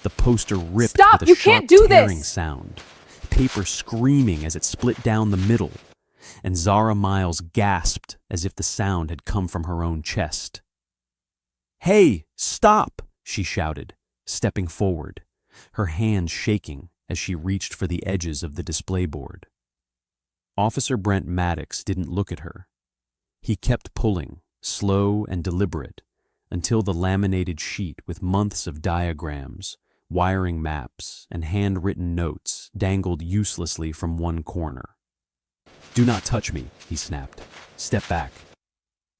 The poster ripped Stop! with a You sharp can't do tearing this! sound, paper screaming as it split down the middle, and Zara Miles gasped as if the sound had come from her own chest. "Hey, stop!" she shouted, stepping forward, her hands shaking as she reached for the edges of the display board. Officer Brent Maddox didn't look at her. He kept pulling, slow and deliberate, until the laminated sheet with months of diagrams, wiring maps, and handwritten notes dangled uselessly from one corner. "Do not touch me," he snapped. "Step back."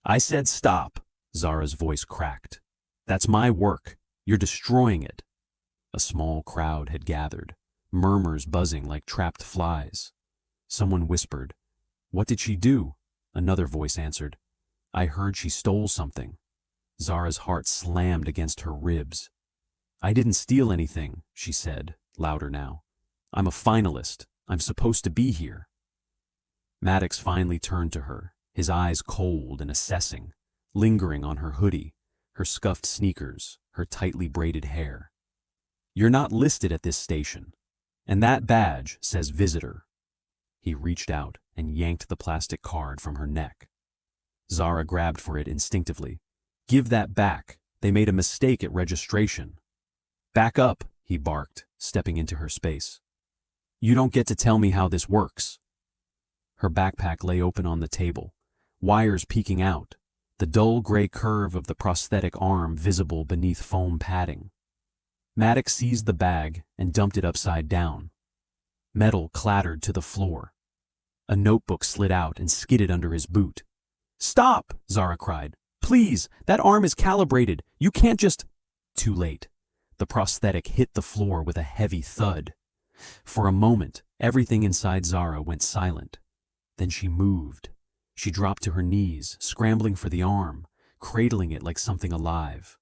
"I said stop," Zara's voice cracked. "That's my work. You're destroying it." A small crowd had gathered, murmurs buzzing like trapped flies. Someone whispered, "What did she do?" Another voice answered, "I heard she stole something." Zara's heart slammed against her ribs. "I didn't steal anything," she said, louder now. "I'm a finalist. I'm supposed to be here." Maddox finally turned to her, his eyes cold and assessing, lingering on her hoodie, her scuffed sneakers, her tightly braided hair. "You're not listed at this station, and that badge says visitor." He reached out and yanked the plastic card from her neck. Zara grabbed for it instinctively. "Give that back. They made a mistake at registration." "Back up," he barked, stepping into her space. "You don't get to tell me how this works." Her backpack lay open on the table, wires peeking out, the dull gray curve of the prosthetic arm visible beneath foam padding. Maddox seized the bag and dumped it upside down. Metal clattered to the floor. A notebook slid out and skidded under his boot. "Stop!" Zara cried. "Please, that arm is calibrated. You can't just—" Too late. The prosthetic hit the floor with a heavy thud. For a moment, everything inside Zara went silent. Then she moved. She dropped to her knees, scrambling for the arm, cradling it like something alive.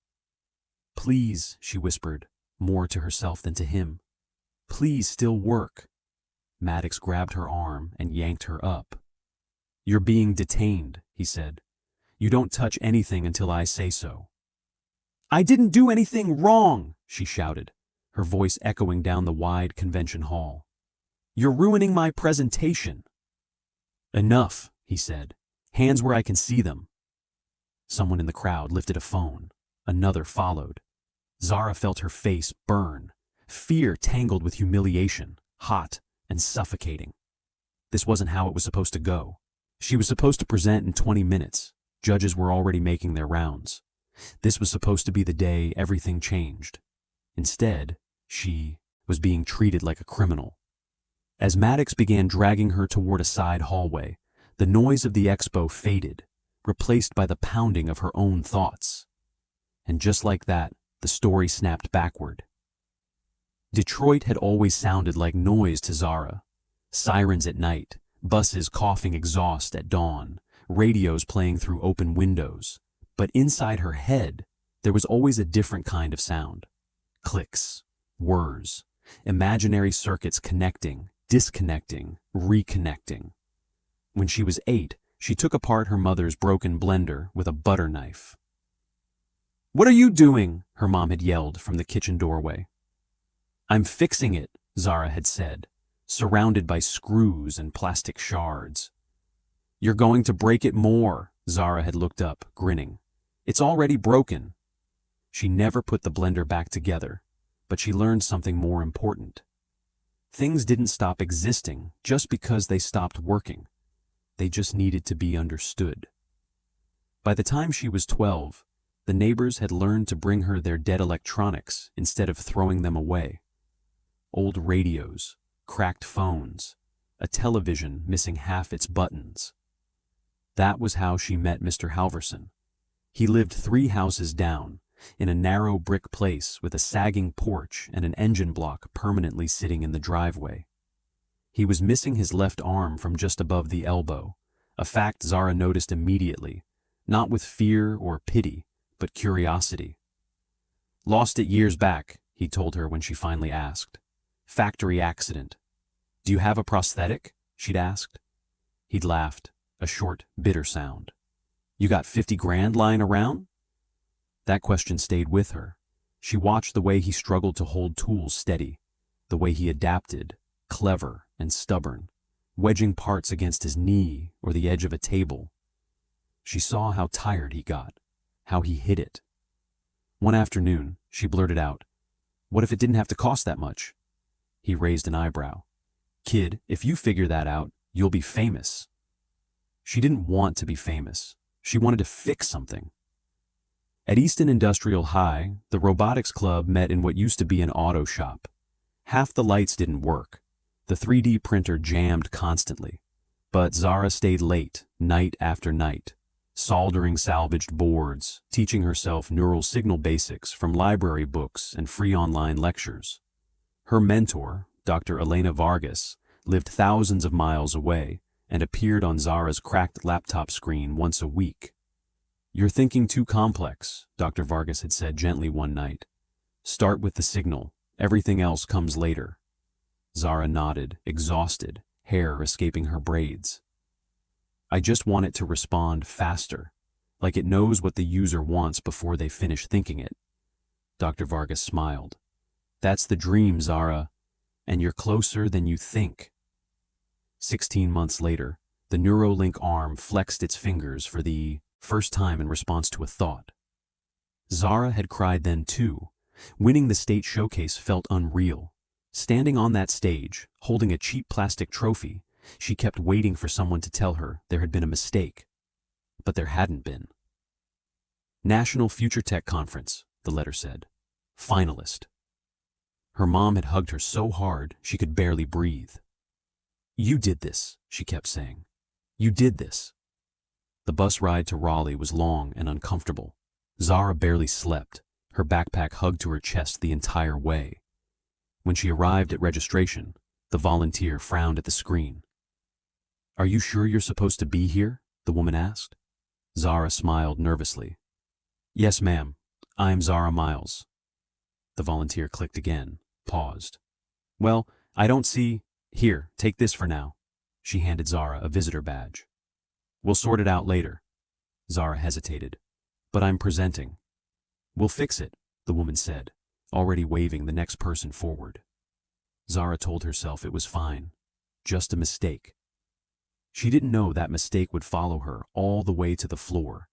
"Please," she whispered, more to herself than to him. "Please still work." Maddox grabbed her arm and yanked her up. "You're being detained," he said. "You don't touch anything until I say so." "I didn't do anything wrong," she shouted, her voice echoing down the wide convention hall. "You're ruining my presentation." "Enough," he said. "Hands where I can see them." Someone in the crowd lifted a phone. Another followed. Zara felt her face burn, fear tangled with humiliation, hot and suffocating. This wasn't how it was supposed to go. She was supposed to present in 20 minutes. Judges were already making their rounds. This was supposed to be the day everything changed. Instead, she was being treated like a criminal. As Maddox began dragging her toward a side hallway, the noise of the expo faded, replaced by the pounding of her own thoughts. And just like that, the story snapped backward. Detroit had always sounded like noise to Zara. Sirens at night, buses coughing exhaust at dawn, radios playing through open windows. But inside her head, there was always a different kind of sound. Clicks, whirs, imaginary circuits connecting, disconnecting, reconnecting. When she was 8, she took apart her mother's broken blender with a butter knife. "What are you doing?" her mom had yelled from the kitchen doorway. "I'm fixing it," Zara had said, surrounded by screws and plastic shards. "You're going to break it more," Zara had looked up, grinning. "It's already broken." She never put the blender back together, but she learned something more important. Things didn't stop existing just because they stopped working. They just needed to be understood. By the time she was 12, the neighbors had learned to bring her their dead electronics instead of throwing them away. Old radios, cracked phones, a television missing half its buttons. That was how she met Mr. Halverson. He lived 3 houses down, in a narrow brick place with a sagging porch and an engine block permanently sitting in the driveway. He was missing his left arm from just above the elbow, a fact Zara noticed immediately, not with fear or pity, but curiosity. "Lost it years back," he told her when she finally asked. "Factory accident." "Do you have a prosthetic?" she'd asked. He'd laughed, a short, bitter sound. "You got 50 grand lying around?" That question stayed with her. She watched the way he struggled to hold tools steady, the way he adapted, clever and stubborn, wedging parts against his knee or the edge of a table. She saw how tired he got, how he hid it. One afternoon, she blurted out, "What if it didn't have to cost that much?" He raised an eyebrow. "Kid, if you figure that out, you'll be famous." She didn't want to be famous. She wanted to fix something. At Easton Industrial High, the robotics club met in what used to be an auto shop. Half the lights didn't work. The 3D printer jammed constantly. But Zara stayed late, night after night, soldering salvaged boards, teaching herself neural signal basics from library books and free online lectures. Her mentor, Dr. Elena Vargas, lived thousands of miles away and appeared on Zara's cracked laptop screen once a week. "You're thinking too complex," Dr. Vargas had said gently one night. "Start with the signal. Everything else comes later." Zara nodded, exhausted, hair escaping her braids. "I just want it to respond faster, like it knows what the user wants before they finish thinking it." Dr. Vargas smiled. "That's the dream, Zara, and you're closer than you think." 16 months later, the Neuralink arm flexed its fingers for the first time in response to a thought. Zara had cried then too. Winning the state showcase felt unreal. Standing on that stage, holding a cheap plastic trophy, she kept waiting for someone to tell her there had been a mistake. But there hadn't been. "National Future Tech Conference," the letter said. "Finalist." Her mom had hugged her so hard she could barely breathe. "You did this," she kept saying. "You did this." The bus ride to Raleigh was long and uncomfortable. Zara barely slept, her backpack hugged to her chest the entire way. When she arrived at registration, the volunteer frowned at the screen. "Are you sure you're supposed to be here?" the woman asked. Zara smiled nervously. "Yes, ma'am. I'm Zara Miles." The volunteer clicked again, paused. "Well, I don't see—" "Here, take this for now." She handed Zara a visitor badge. "We'll sort it out later." Zara hesitated. "But I'm presenting." "We'll fix it," the woman said, already waving the next person forward. Zara told herself it was fine. Just a mistake. She didn't know that mistake would follow her all the way to the floor,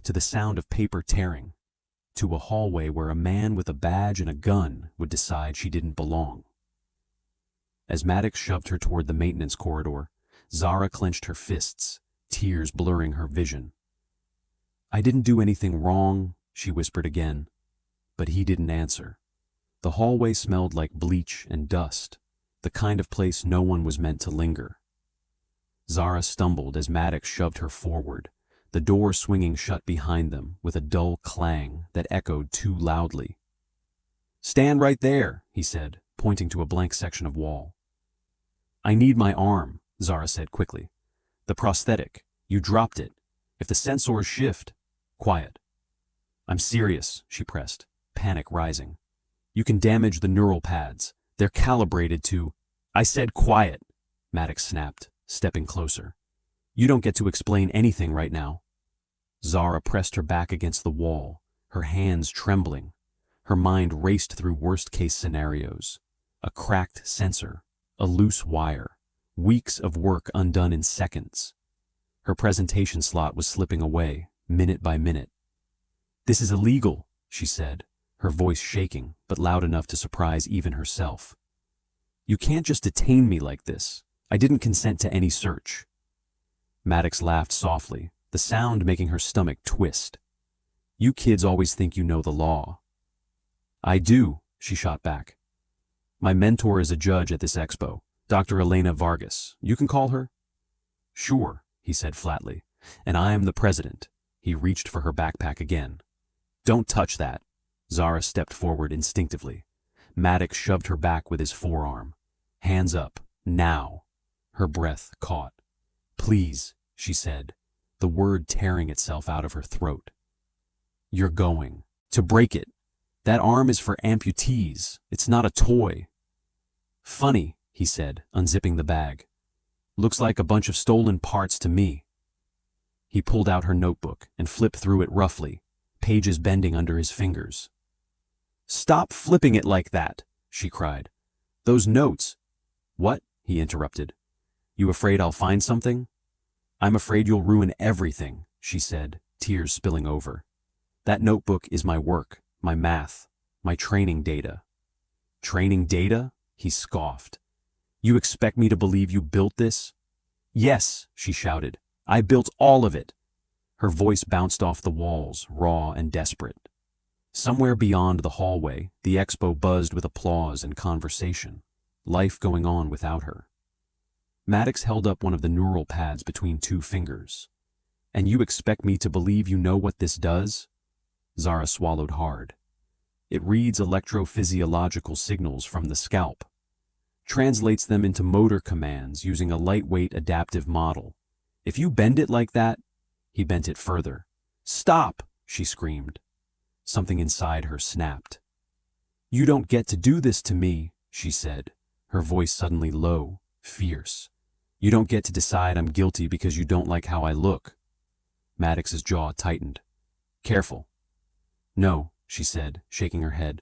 to the sound of paper tearing, to a hallway where a man with a badge and a gun would decide she didn't belong. As Maddox shoved her toward the maintenance corridor, Zara clenched her fists, tears blurring her vision. "I didn't do anything wrong," she whispered again. But he didn't answer. The hallway smelled like bleach and dust, the kind of place no one was meant to linger. Zara stumbled as Maddox shoved her forward, the door swinging shut behind them with a dull clang that echoed too loudly. "Stand right there," he said, pointing to a blank section of wall. "I need my arm," Zara said quickly. "The prosthetic. You dropped it. If the sensors shift—" "Quiet." "I'm serious," she pressed, panic rising. "You can damage the neural pads. They're calibrated to—" "I said quiet," Maddox snapped, stepping closer. "You don't get to explain anything right now." Zara pressed her back against the wall, her hands trembling. Her mind raced through worst-case scenarios. A cracked sensor, a loose wire, weeks of work undone in seconds. Her presentation slot was slipping away, minute by minute. "This is illegal," she said, her voice shaking, but loud enough to surprise even herself. "You can't just detain me like this. I didn't consent to any search." Maddox laughed softly, the sound making her stomach twist. "You kids always think you know the law." "I do," she shot back. "My mentor is a judge at this expo, Dr. Elena Vargas. You can call her?" "Sure," he said flatly. "And I am the president." He reached for her backpack again. "Don't touch that." Zara stepped forward instinctively. Maddox shoved her back with his forearm. "Hands up, now." Her breath caught. "Please," she said, the word tearing itself out of her throat. "You're going to break it. That arm is for amputees. It's not a toy." "Funny," he said, unzipping the bag. "Looks like a bunch of stolen parts to me." He pulled out her notebook and flipped through it roughly, pages bending under his fingers. Stop flipping it like that, she cried. Those notes. What? He interrupted. You afraid I'll find something? I'm afraid you'll ruin everything, she said, tears spilling over. That notebook is my work, my math, my training data. Training data? He scoffed. You expect me to believe you built this? Yes, she shouted. I built all of it. Her voice bounced off the walls, raw and desperate. Somewhere beyond the hallway, the expo buzzed with applause and conversation, life going on without her. Maddox held up one of the neural pads between two fingers. And you expect me to believe you know what this does? Zara swallowed hard. It reads electrophysiological signals from the scalp, translates them into motor commands using a lightweight adaptive model. If you bend it like that, he bent it further. Stop, she screamed. Something inside her snapped. You don't get to do this to me, she said, her voice suddenly low, fierce. You don't get to decide I'm guilty because you don't like how I look. Maddox's jaw tightened. Careful. No, she said, shaking her head.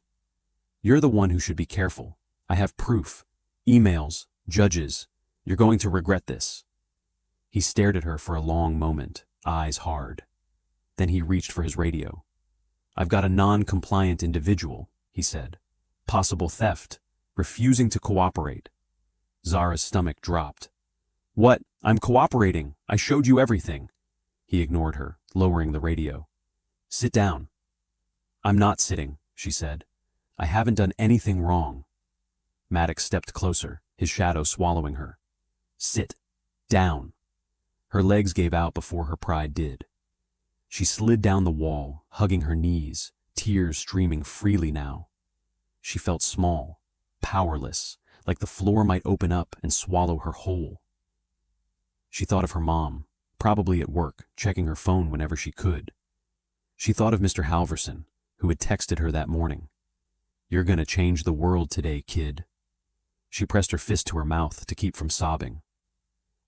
You're the one who should be careful. I have proof. Emails, judges. You're going to regret this. He stared at her for a long moment, eyes hard. Then he reached for his radio. I've got a non-compliant individual, he said. Possible theft, refusing to cooperate. Zara's stomach dropped. What? I'm cooperating. I showed you everything. He ignored her, lowering the radio. Sit down. I'm not sitting, she said. I haven't done anything wrong. Maddox stepped closer, his shadow swallowing her. Sit. Down. Her legs gave out before her pride did. She slid down the wall, hugging her knees, tears streaming freely now. She felt small, powerless, like the floor might open up and swallow her whole. She thought of her mom, probably at work, checking her phone whenever she could. She thought of Mr. Halverson, who had texted her that morning. You're gonna change the world today, kid. She pressed her fist to her mouth to keep from sobbing.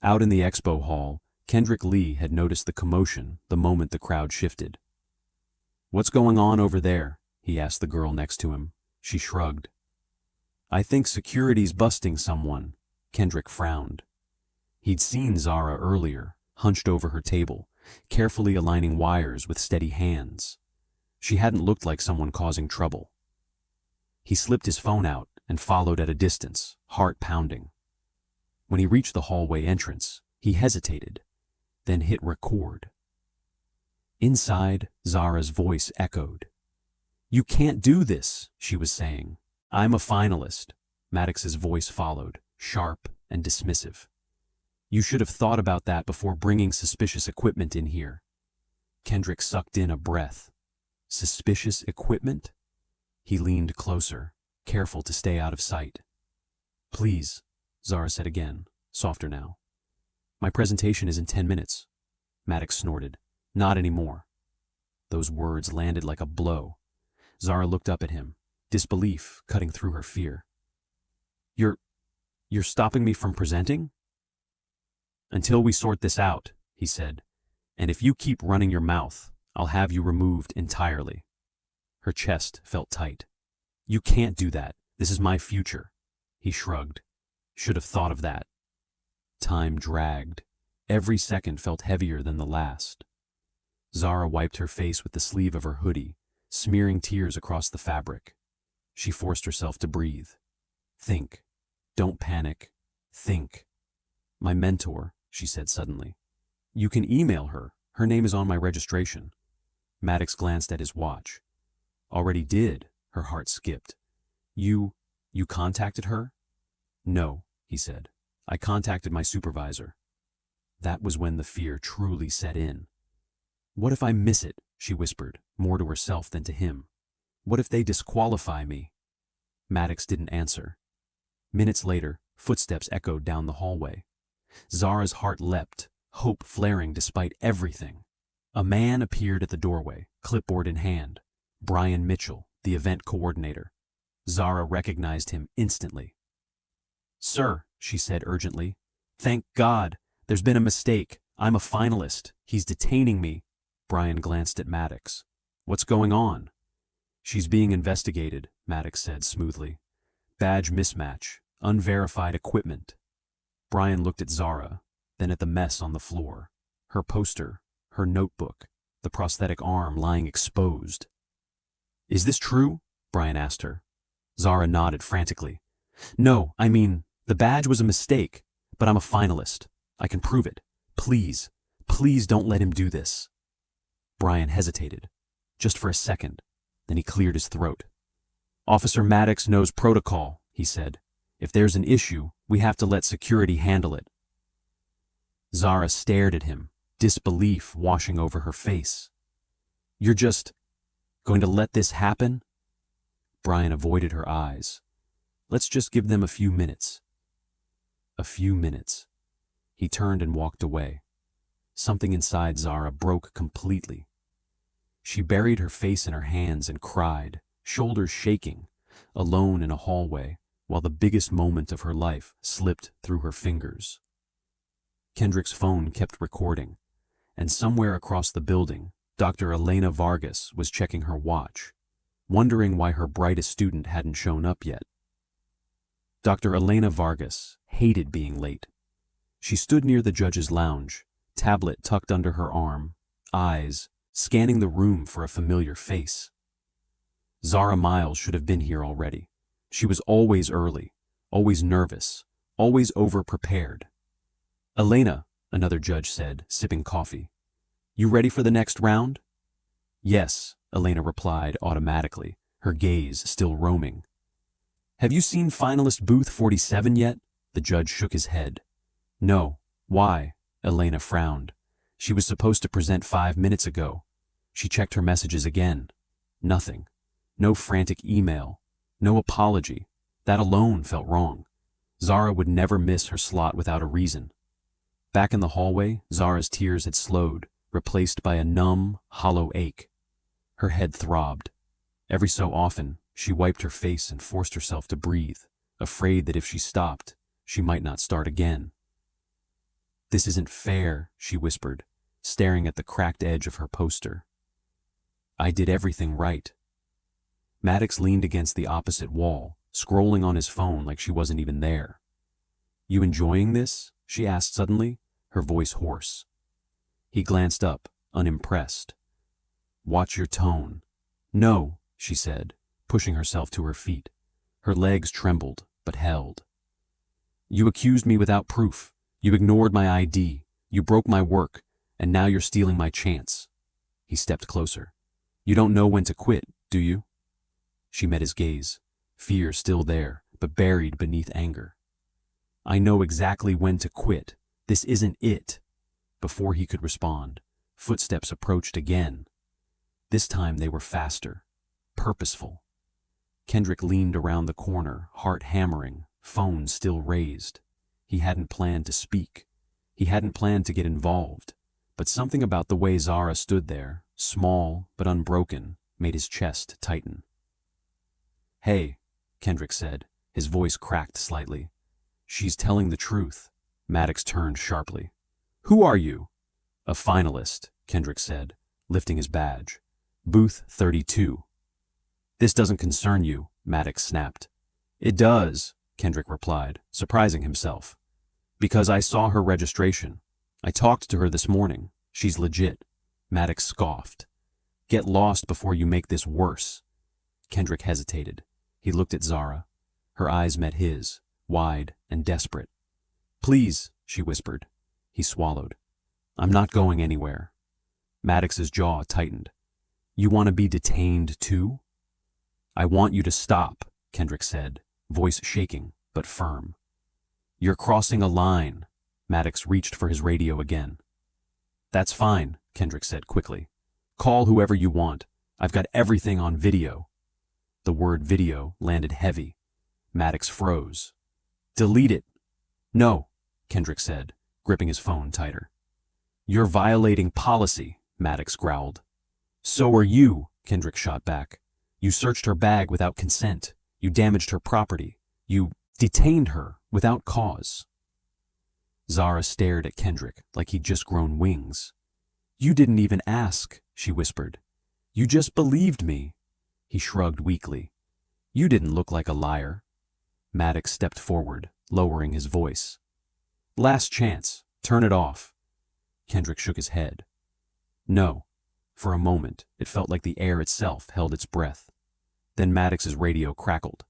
Out in the expo hall, Kendrick Lee had noticed the commotion the moment the crowd shifted. What's going on over there? He asked the girl next to him. She shrugged. I think security's busting someone. Kendrick frowned. He'd seen Zara earlier, hunched over her table, carefully aligning wires with steady hands. She hadn't looked like someone causing trouble. He slipped his phone out and followed at a distance, heart pounding. When he reached the hallway entrance, he hesitated, then hit record. Inside, Zara's voice echoed. You can't do this, she was saying. I'm a finalist. Maddox's voice followed, sharp and dismissive. You should have thought about that before bringing suspicious equipment in here. Kendrick sucked in a breath. Suspicious equipment? He leaned closer, careful to stay out of sight. Please, Zara said again, softer now. My presentation is in 10 minutes. Maddox snorted. Not anymore. Those words landed like a blow. Zara looked up at him, disbelief cutting through her fear. You're stopping me from presenting? Until we sort this out, he said. And if you keep running your mouth, I'll have you removed entirely. Her chest felt tight. You can't do that. This is my future. He shrugged. Should have thought of that. Time dragged. Every second felt heavier than the last. Zara wiped her face with the sleeve of her hoodie, smearing tears across the fabric. She forced herself to breathe. Think. Don't panic. Think. My mentor, she said suddenly. You can email her. Her name is on my registration. Maddox glanced at his watch. Already did. Her heart skipped. You contacted her? No, he said. I contacted my supervisor. That was when the fear truly set in. What if I miss it? She whispered, more to herself than to him. What if they disqualify me? Maddox didn't answer. Minutes later, footsteps echoed down the hallway. Zara's heart leapt, hope flaring despite everything. A man appeared at the doorway, clipboard in hand. Brian Mitchell, the event coordinator. Zara recognized him instantly. Sir, she said urgently. Thank God. There's been a mistake. I'm a finalist. He's detaining me. Brian glanced at Maddox. What's going on? She's being investigated, Maddox said smoothly. Badge mismatch, unverified equipment. Brian looked at Zara, then at the mess on the floor. Her poster, her notebook, the prosthetic arm lying exposed. Is this true? Brian asked her. Zara nodded frantically. No, I mean, the badge was a mistake, but I'm a finalist. I can prove it. Please, please don't let him do this. Brian hesitated, just for a second. Then he cleared his throat. Officer Maddox knows protocol, he said. If there's an issue, we have to let security handle it. Zara stared at him, disbelief washing over her face. You're just going to let this happen? Brian avoided her eyes. Let's just give them a few minutes. A few minutes. He turned and walked away. Something inside Zara broke completely. She buried her face in her hands and cried, shoulders shaking, alone in a hallway, while the biggest moment of her life slipped through her fingers. Kendrick's phone kept recording, and somewhere across the building, Dr. Elena Vargas was checking her watch, wondering why her brightest student hadn't shown up yet. Dr. Elena Vargas hated being late. She stood near the judge's lounge, tablet tucked under her arm, eyes scanning the room for a familiar face. Zara Miles should have been here already. She was always early, always nervous, always over-prepared. Elena, another judge said, sipping coffee. You ready for the next round? Yes, Elena replied automatically, her gaze still roaming. Have you seen finalist booth 47 yet? The judge shook his head. No. Why? Elena frowned. She was supposed to present 5 minutes ago. She checked her messages again. Nothing. No frantic email. No apology. That alone felt wrong. Zara would never miss her slot without a reason. Back in the hallway, Zara's tears had slowed, replaced by a numb, hollow ache. Her head throbbed. Every so often, she wiped her face and forced herself to breathe, afraid that if she stopped, she might not start again. This isn't fair, she whispered, staring at the cracked edge of her poster. I did everything right. Maddox leaned against the opposite wall, scrolling on his phone like she wasn't even there. You enjoying this? She asked suddenly, her voice hoarse. He glanced up, unimpressed. Watch your tone. No, she said, pushing herself to her feet. Her legs trembled, but held. You accused me without proof. You ignored my ID. You broke my work, and now you're stealing my chance. He stepped closer. You don't know when to quit, do you? She met his gaze, fear still there, but buried beneath anger. I know exactly when to quit. This isn't it. Before he could respond, footsteps approached again. This time they were faster, purposeful. Kendrick leaned around the corner, heart hammering, phone still raised. He hadn't planned to speak. He hadn't planned to get involved. But something about the way Zara stood there, small but unbroken, made his chest tighten. Hey, Kendrick said, his voice cracked slightly. She's telling the truth. Maddox turned sharply. Who are you? A finalist, Kendrick said, lifting his badge. Booth 32. This doesn't concern you, Maddox snapped. It does, Kendrick replied, surprising himself. Because I saw her registration. I talked to her this morning. She's legit. Maddox scoffed. Get lost before you make this worse. Kendrick hesitated. He looked at Zara. Her eyes met his, wide and desperate. Please, she whispered. He swallowed. I'm not going anywhere. Maddox's jaw tightened. You want to be detained too? I want you to stop, Kendrick said, voice shaking but firm. You're crossing a line. Maddox reached for his radio again. That's fine, Kendrick said quickly. Call whoever you want. I've got everything on video. The word video landed heavy. Maddox froze. Delete it. No, Kendrick said, gripping his phone tighter. You're violating policy, Maddox growled. So are you, Kendrick shot back. You searched her bag without consent. You damaged her property. You detained her without cause. Zara stared at Kendrick like he'd just grown wings. You didn't even ask, she whispered. You just believed me. He shrugged weakly. You didn't look like a liar. Maddox stepped forward, lowering his voice. Last chance. Turn it off. Kendrick shook his head. No. For a moment, it felt like the air itself held its breath. Then Maddox's radio crackled.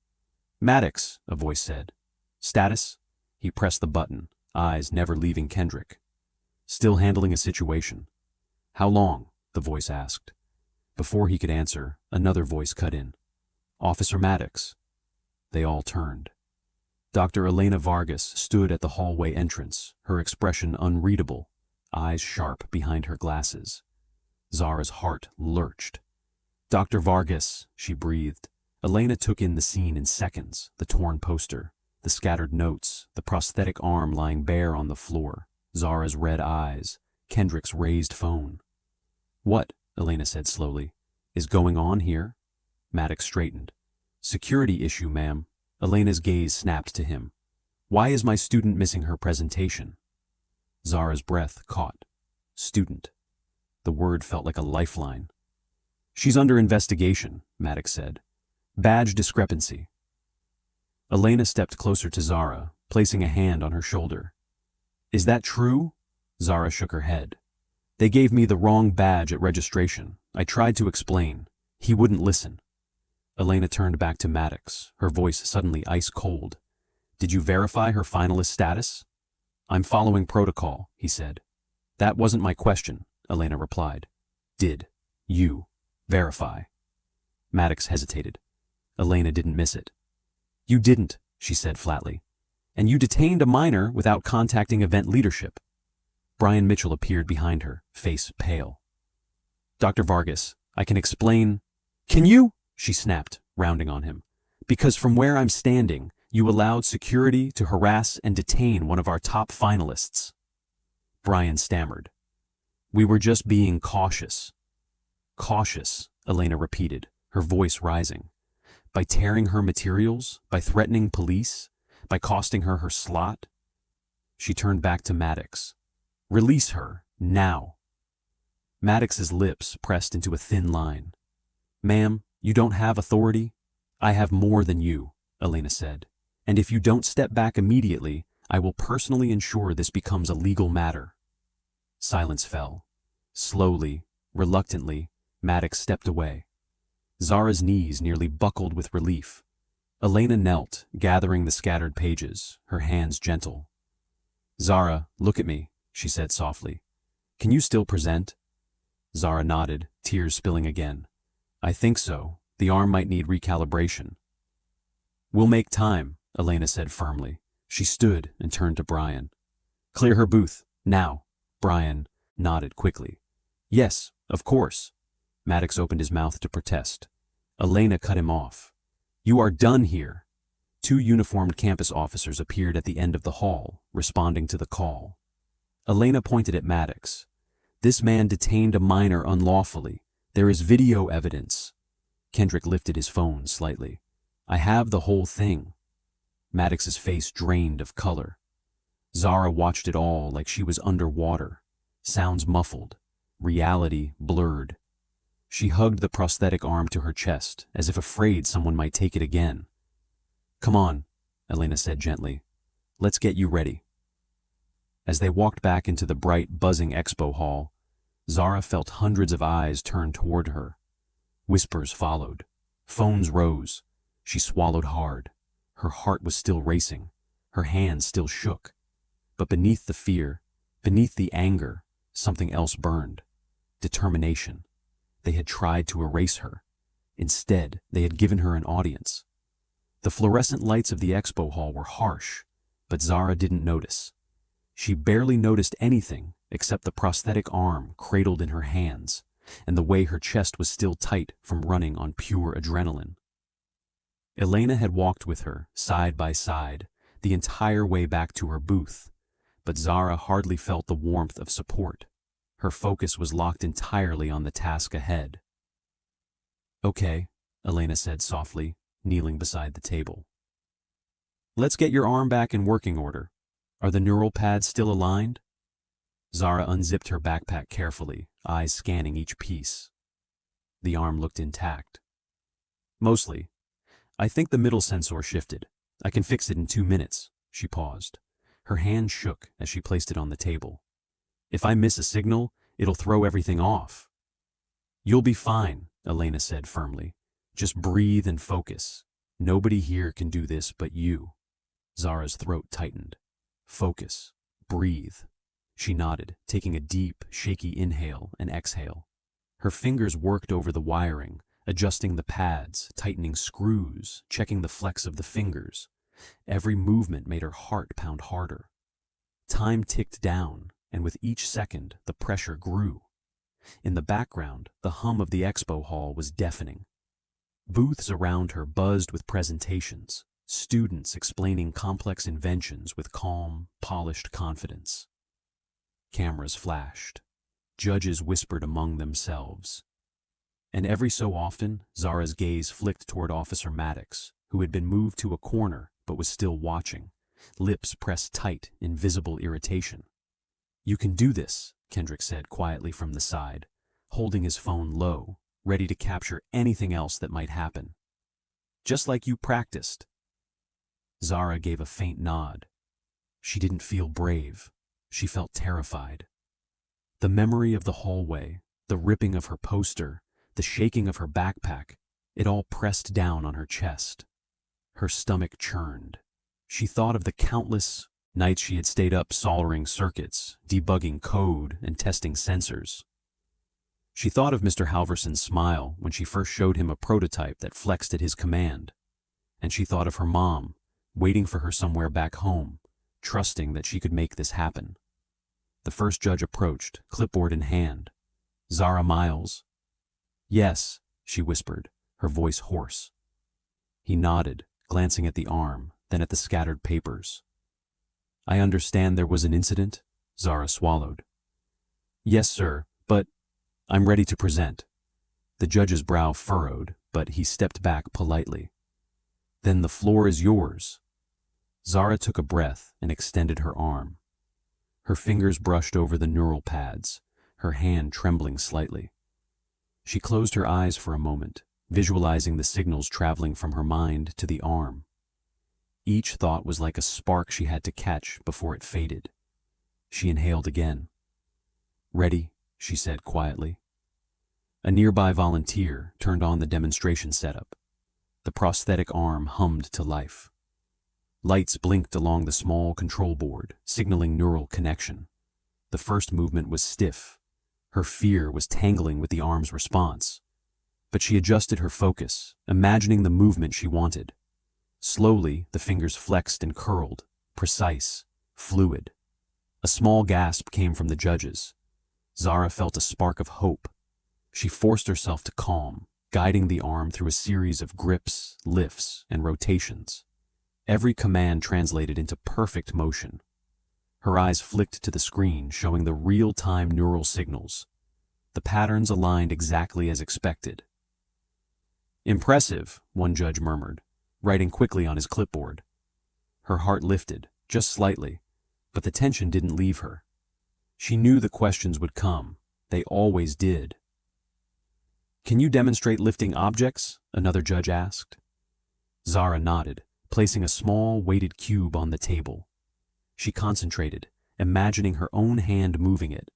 Maddox, a voice said. Status? He pressed the button, eyes never leaving Kendrick. Still handling a situation. How long? The voice asked. Before he could answer, another voice cut in. Officer Maddox. They all turned. Dr. Elena Vargas stood at the hallway entrance, her expression unreadable, eyes sharp behind her glasses. Zara's heart lurched. Dr. Vargas, she breathed. Elena took in the scene in seconds, the torn poster, the scattered notes, the prosthetic arm lying bare on the floor, Zara's red eyes, Kendrick's raised phone. What, Elena said slowly, is going on here? Maddox straightened. Security issue, ma'am. Elena's gaze snapped to him. Why is my student missing her presentation? Zara's breath caught. Student. The word felt like a lifeline. She's under investigation, Maddox said. Badge discrepancy. Elena stepped closer to Zara, placing a hand on her shoulder. Is that true? Zara shook her head. They gave me the wrong badge at registration. I tried to explain. He wouldn't listen. Elena turned back to Maddox, her voice suddenly ice cold. Did you verify her finalist status? I'm following protocol, he said. That wasn't my question, Elena replied. Did you verify? Maddox hesitated. Elena didn't miss it. You didn't, she said flatly. And you detained a minor without contacting event leadership. Brian Mitchell appeared behind her, face pale. Dr. Vargas, I can explain. Can you? She snapped, rounding on him. Because from where I'm standing, you allowed security to harass and detain one of our top finalists. Brian stammered. We were just being cautious. Cautious, Elena repeated, her voice rising. By tearing her materials, by threatening police, by costing her her slot. She turned back to Maddox. Release her, now. Maddox's lips pressed into a thin line. Ma'am, you don't have authority? I have more than you, Elena said. And if you don't step back immediately, I will personally ensure this becomes a legal matter. Silence fell. Slowly, reluctantly, Maddox stepped away. Zara's knees nearly buckled with relief. Elena knelt, gathering the scattered pages, her hands gentle. Zara, look at me, she said softly. Can you still present? Zara nodded, tears spilling again. I think so. The arm might need recalibration. We'll make time, Elena said firmly. She stood and turned to Brian. Clear her booth, now. Brian nodded quickly. Yes, of course. Maddox opened his mouth to protest. Elena cut him off. You are done here. 2 uniformed campus officers appeared at the end of the hall, responding to the call. Elena pointed at Maddox. This man detained a minor unlawfully. There is video evidence. Kendrick lifted his phone slightly. I have the whole thing. Maddox's face drained of color. Zara watched it all like she was underwater. Sounds muffled. Reality blurred. She hugged the prosthetic arm to her chest, as if afraid someone might take it again. Come on, Elena said gently. Let's get you ready. As they walked back into the bright, buzzing expo hall, Zara felt hundreds of eyes turn toward her. Whispers followed. Phones rose. She swallowed hard. Her heart was still racing. Her hands still shook. But beneath the fear, beneath the anger, something else burned. Determination. They had tried to erase her. Instead, they had given her an audience. The fluorescent lights of the expo hall were harsh, but Zara didn't notice. She barely noticed anything except the prosthetic arm cradled in her hands, and the way her chest was still tight from running on pure adrenaline. Elena had walked with her, side by side, the entire way back to her booth, but Zara hardly felt the warmth of support. Her focus was locked entirely on the task ahead. Okay, Elena said softly, kneeling beside the table. Let's get your arm back in working order. Are the neural pads still aligned? Zara unzipped her backpack carefully, eyes scanning each piece. The arm looked intact. Mostly. I think the middle sensor shifted. I can fix it in 2 minutes. She paused. Her hand shook as she placed it on the table. If I miss a signal, it'll throw everything off. You'll be fine, Elena said firmly. Just breathe and focus. Nobody here can do this but you. Zara's throat tightened. Focus. Breathe. She nodded, taking a deep, shaky inhale and exhale. Her fingers worked over the wiring, adjusting the pads, tightening screws, checking the flex of the fingers. Every movement made her heart pound harder. Time ticked down, and with each second, the pressure grew. In the background, the hum of the expo hall was deafening. Booths around her buzzed with presentations, students explaining complex inventions with calm, polished confidence. Cameras flashed. Judges whispered among themselves. And every so often, Zara's gaze flicked toward Officer Maddox, who had been moved to a corner but was still watching, lips pressed tight in visible irritation. You can do this, Kendrick said quietly from the side, holding his phone low, ready to capture anything else that might happen. Just like you practiced. Zara gave a faint nod. She didn't feel brave. She felt terrified. The memory of the hallway, the ripping of her poster, the shaking of her backpack, it all pressed down on her chest. Her stomach churned. She thought of the countless nights she had stayed up soldering circuits, debugging code, and testing sensors. She thought of Mr. Halverson's smile when she first showed him a prototype that flexed at his command. And she thought of her mom, waiting for her somewhere back home, trusting that she could make this happen. The first judge approached, clipboard in hand. Zara Miles. Yes, she whispered, her voice hoarse. He nodded, glancing at the arm, then at the scattered papers. I understand there was an incident? Zara swallowed. Yes, sir, but I'm ready to present. The judge's brow furrowed, but he stepped back politely. Then the floor is yours. Zara took a breath and extended her arm. Her fingers brushed over the neural pads, her hand trembling slightly. She closed her eyes for a moment, visualizing the signals traveling from her mind to the arm. Each thought was like a spark she had to catch before it faded. She inhaled again. Ready, she said quietly. A nearby volunteer turned on the demonstration setup. The prosthetic arm hummed to life. Lights blinked along the small control board, signaling neural connection. The first movement was stiff. Her fear was tangling with the arm's response. But she adjusted her focus, imagining the movement she wanted. Slowly, the fingers flexed and curled, precise, fluid. A small gasp came from the judges. Zara felt a spark of hope. She forced herself to calm, guiding the arm through a series of grips, lifts, and rotations. Every command translated into perfect motion. Her eyes flicked to the screen, showing the real-time neural signals. The patterns aligned exactly as expected. Impressive, one judge murmured, writing quickly on his clipboard. Her heart lifted, just slightly, but the tension didn't leave her. She knew the questions would come. They always did. Can you demonstrate lifting objects? Another judge asked. Zara nodded, placing a small weighted cube on the table. She concentrated, imagining her own hand moving it.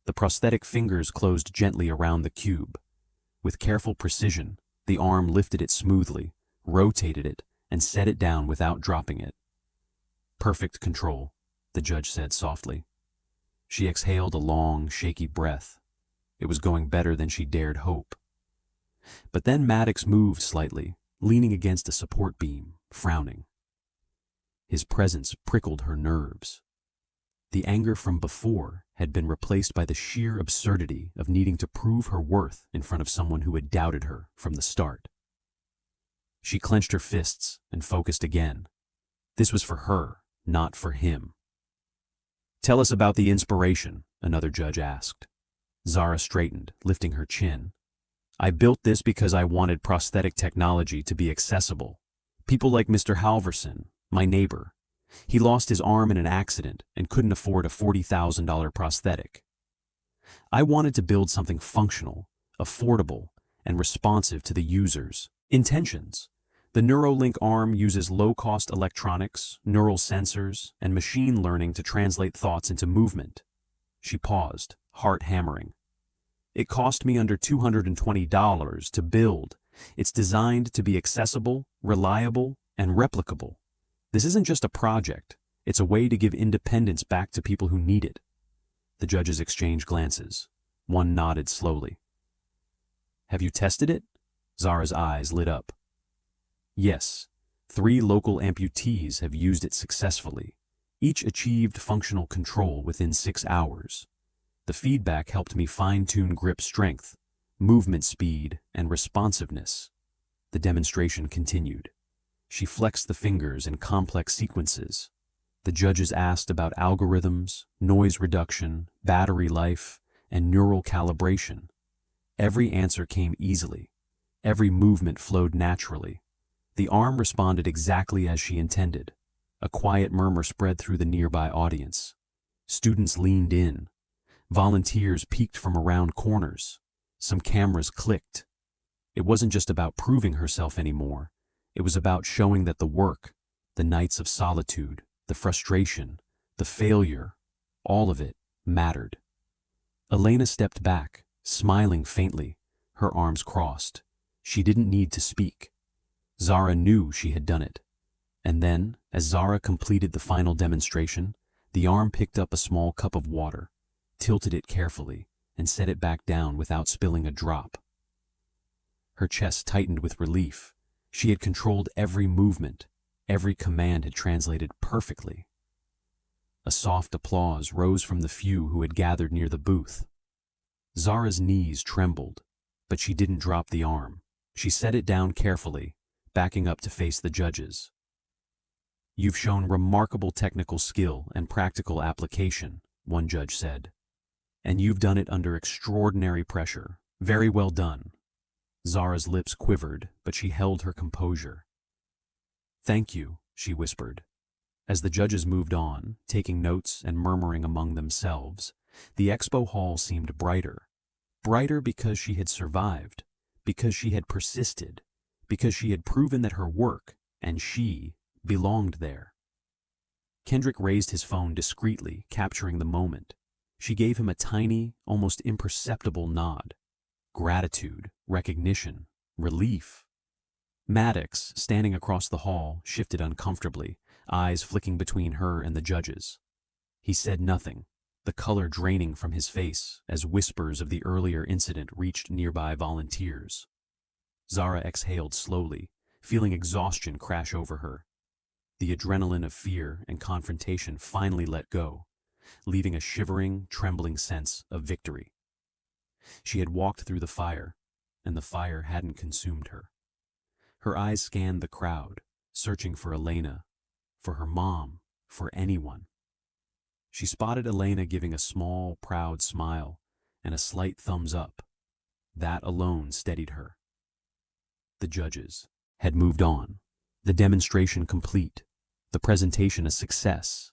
The prosthetic fingers closed gently around the cube. With careful precision, the arm lifted it smoothly, rotated it, and set it down without dropping it. Perfect control, the judge said softly. She exhaled a long, shaky breath. It was going better than she dared hope. But then Maddox moved slightly, leaning against a support beam, frowning. His presence prickled her nerves. The anger from before had been replaced by the sheer absurdity of needing to prove her worth in front of someone who had doubted her from the start. She clenched her fists and focused again. This was for her, not for him. Tell us about the inspiration, another judge asked. Zara straightened, lifting her chin. I built this because I wanted prosthetic technology to be accessible. People like Mr. Halverson, my neighbor. He lost his arm in an accident and couldn't afford a $40,000 prosthetic. I wanted to build something functional, affordable, and responsive to the users, Intentions. The Neuralink arm uses low-cost electronics, neural sensors, and machine learning to translate thoughts into movement. She paused, heart hammering. It cost me under $220 to build. It's designed to be accessible, reliable, and replicable. This isn't just a project. It's a way to give independence back to people who need it. The judges exchanged glances. One nodded slowly. Have you tested it? Zara's eyes lit up. Yes, 3 local amputees have used it successfully. Each achieved functional control within 6 hours. The feedback helped me fine-tune grip strength, movement speed, and responsiveness. The demonstration continued. She flexed the fingers in complex sequences. The judges asked about algorithms, noise reduction, battery life, and neural calibration. Every answer came easily. Every movement flowed naturally. The arm responded exactly as she intended. A quiet murmur spread through the nearby audience. Students leaned in. Volunteers peeked from around corners. Some cameras clicked. It wasn't just about proving herself anymore. It was about showing that the work, the nights of solitude, the frustration, the failure, all of it mattered. Elena stepped back, smiling faintly, her arms crossed. She didn't need to speak. Zara knew she had done it. And then, as Zara completed the final demonstration, the arm picked up a small cup of water, tilted it carefully, and set it back down without spilling a drop. Her chest tightened with relief. She had controlled every movement. Every command had translated perfectly. A soft applause rose from the few who had gathered near the booth. Zara's knees trembled, but she didn't drop the arm. She set it down carefully, backing up to face the judges. You've shown remarkable technical skill and practical application, one judge said. And you've done it under extraordinary pressure. Very well done. Zara's lips quivered, but she held her composure. Thank you, she whispered. As the judges moved on, taking notes and murmuring among themselves, the expo hall seemed brighter. Brighter because she had survived, because she had persisted, because she had proven that her work, and she, belonged there. Kendrick raised his phone discreetly, capturing the moment. She gave him a tiny, almost imperceptible nod. Gratitude, recognition, relief. Maddox, standing across the hall, shifted uncomfortably, eyes flicking between her and the judges. He said nothing, the color draining from his face as whispers of the earlier incident reached nearby volunteers. Zara exhaled slowly, feeling exhaustion crash over her. The adrenaline of fear and confrontation finally let go, leaving a shivering, trembling sense of victory. She had walked through the fire, and the fire hadn't consumed her. Her eyes scanned the crowd, searching for Elena, for her mom, for anyone. She spotted Elena giving a small, proud smile and a slight thumbs up. That alone steadied her. The judges had moved on, the demonstration complete, the presentation a success.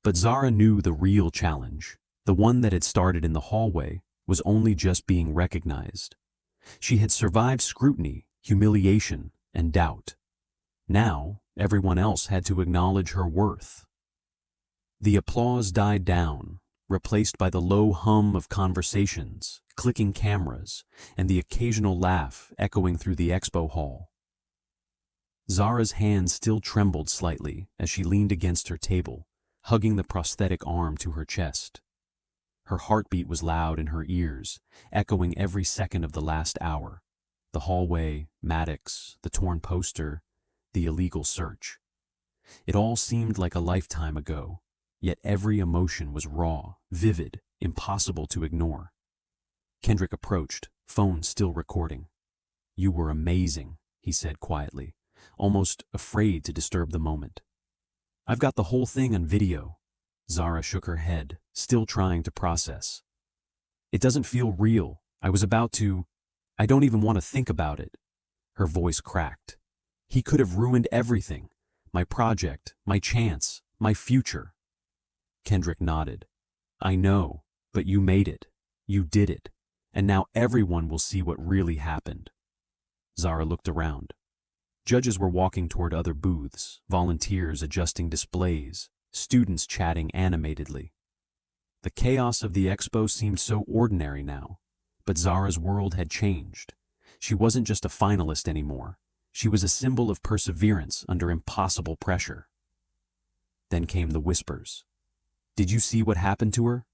But Zara knew the real challenge, the one that had started in the hallway, was only just being recognized. She had survived scrutiny, humiliation, and doubt. Now, everyone else had to acknowledge her worth. The applause died down, replaced by the low hum of conversations, clicking cameras, and the occasional laugh echoing through the expo hall. Zara's hand still trembled slightly as she leaned against her table, hugging the prosthetic arm to her chest. Her heartbeat was loud in her ears, echoing every second of the last hour. The hallway, Maddox, the torn poster, the illegal search. It all seemed like a lifetime ago, yet every emotion was raw, vivid, impossible to ignore. Kendrick approached, phone still recording. You were amazing, he said quietly, almost afraid to disturb the moment. I've got the whole thing on video. Zara shook her head, still trying to process. It doesn't feel real. I don't even want to think about it. Her voice cracked. He could have ruined everything. My project, my chance, my future. Kendrick nodded. I know, but you made it. You did it. And now everyone will see what really happened. Zara looked around. Judges were walking toward other booths, volunteers adjusting displays, students chatting animatedly. The chaos of the expo seemed so ordinary now, but Zara's world had changed. She wasn't just a finalist anymore. She was a symbol of perseverance under impossible pressure. Then came the whispers. "Did you see what happened to her?"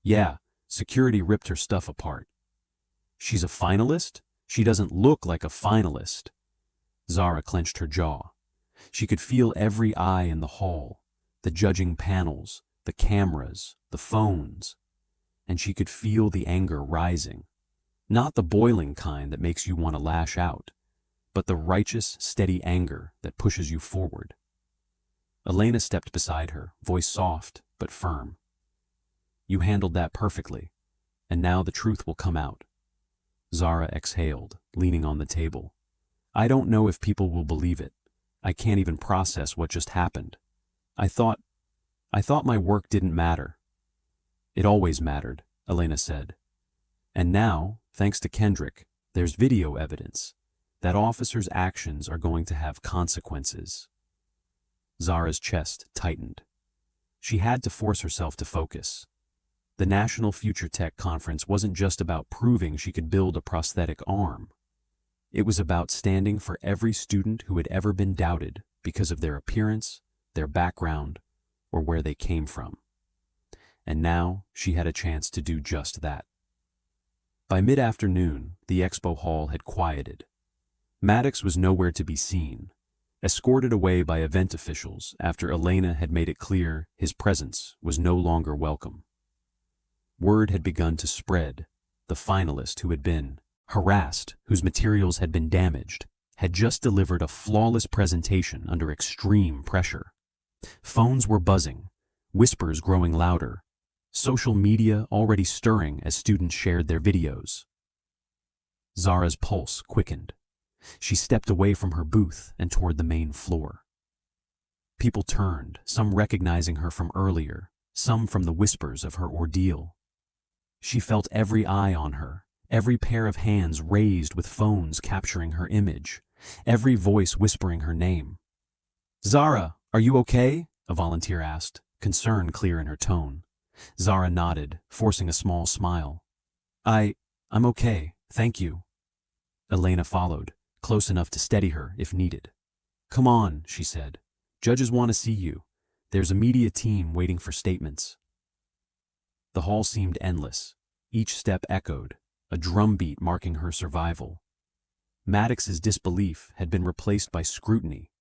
"Yeah, security ripped her stuff apart." "She's a finalist? She doesn't look like a finalist." Zara clenched her jaw. She could feel every eye in the hall, the judging panels, the cameras, the phones, and she could feel the anger rising. Not the boiling kind that makes you want to lash out, but the righteous, steady anger that pushes you forward. Elena stepped beside her, voice soft but firm. "You handled that perfectly, and now the truth will come out." Zara exhaled, leaning on the table. "I don't know if people will believe it. I can't even process what just happened. I thought my work didn't matter." "It always mattered," Elena said. "And now, thanks to Kendrick, there's video evidence. That officer's actions are going to have consequences." Zara's chest tightened. She had to force herself to focus. The National Future Tech Conference wasn't just about proving she could build a prosthetic arm. It was about standing for every student who had ever been doubted because of their appearance, their background, or where they came from. And now she had a chance to do just that. By mid-afternoon, the expo hall had quieted. Maddox was nowhere to be seen, escorted away by event officials after Elena had made it clear his presence was no longer welcome. Word had begun to spread. The finalist who had been harassed, whose materials had been damaged, had just delivered a flawless presentation under extreme pressure. Phones were buzzing, whispers growing louder, social media already stirring as students shared their videos. Zara's pulse quickened. She stepped away from her booth and toward the main floor. People turned, some recognizing her from earlier, some from the whispers of her ordeal. She felt every eye on her, every pair of hands raised with phones capturing her image, every voice whispering her name. "Zara, are you okay?" a volunteer asked, concern clear in her tone. Zara nodded, forcing a small smile. I'm okay, thank you." Elena followed, close enough to steady her if needed. "Come on," she said. "Judges want to see you. There's a media team waiting for statements." The hall seemed endless. Each step echoed, a drumbeat marking her survival. Maddox's disbelief had been replaced by scrutiny,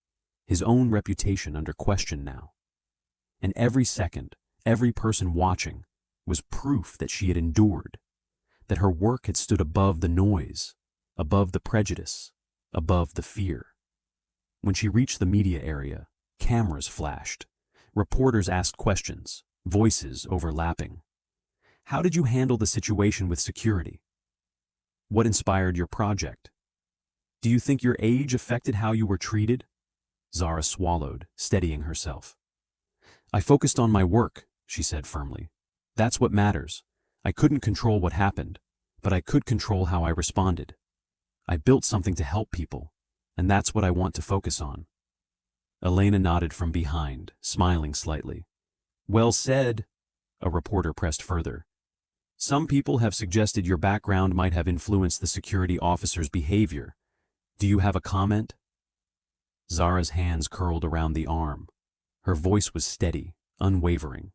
his own reputation under question now. And every second, every person watching, was proof that she had endured, that her work had stood above the noise, above the prejudice, above the fear. When she reached the media area, cameras flashed. Reporters asked questions, voices overlapping. "How did you handle the situation with security? What inspired your project? Do you think your age affected how you were treated?" Zara swallowed, steadying herself. "I focused on my work," she said firmly. "That's what matters. I couldn't control what happened, but I could control how I responded. I built something to help people, and that's what I want to focus on." Elena nodded from behind, smiling slightly. "Well said," a reporter pressed further. "Some people have suggested your background might have influenced the security officer's behavior. Do you have a comment?" Zara's hands curled around the arm. Her voice was steady, unwavering.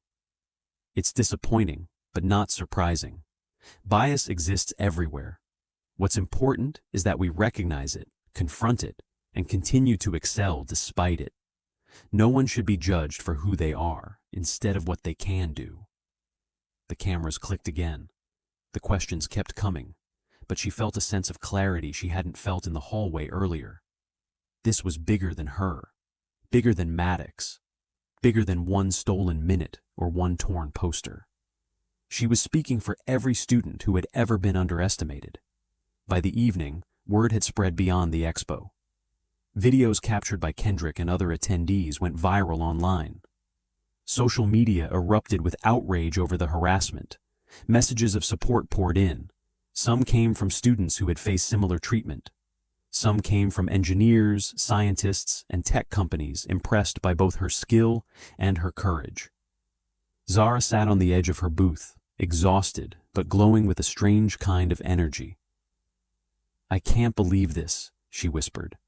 "It's disappointing, but not surprising. Bias exists everywhere. What's important is that we recognize it, confront it, and continue to excel despite it. No one should be judged for who they are, instead of what they can do." The cameras clicked again. The questions kept coming, but she felt a sense of clarity she hadn't felt in the hallway earlier. This was bigger than her, bigger than Maddox, bigger than one stolen minute or one torn poster. She was speaking for every student who had ever been underestimated. By the evening, word had spread beyond the expo. Videos captured by Kendrick and other attendees went viral online. Social media erupted with outrage over the harassment. Messages of support poured in. Some came from students who had faced similar treatment. Some came from engineers, scientists, and tech companies impressed by both her skill and her courage. Zara sat on the edge of her booth, exhausted but glowing with a strange kind of energy. "I can't believe this," she whispered.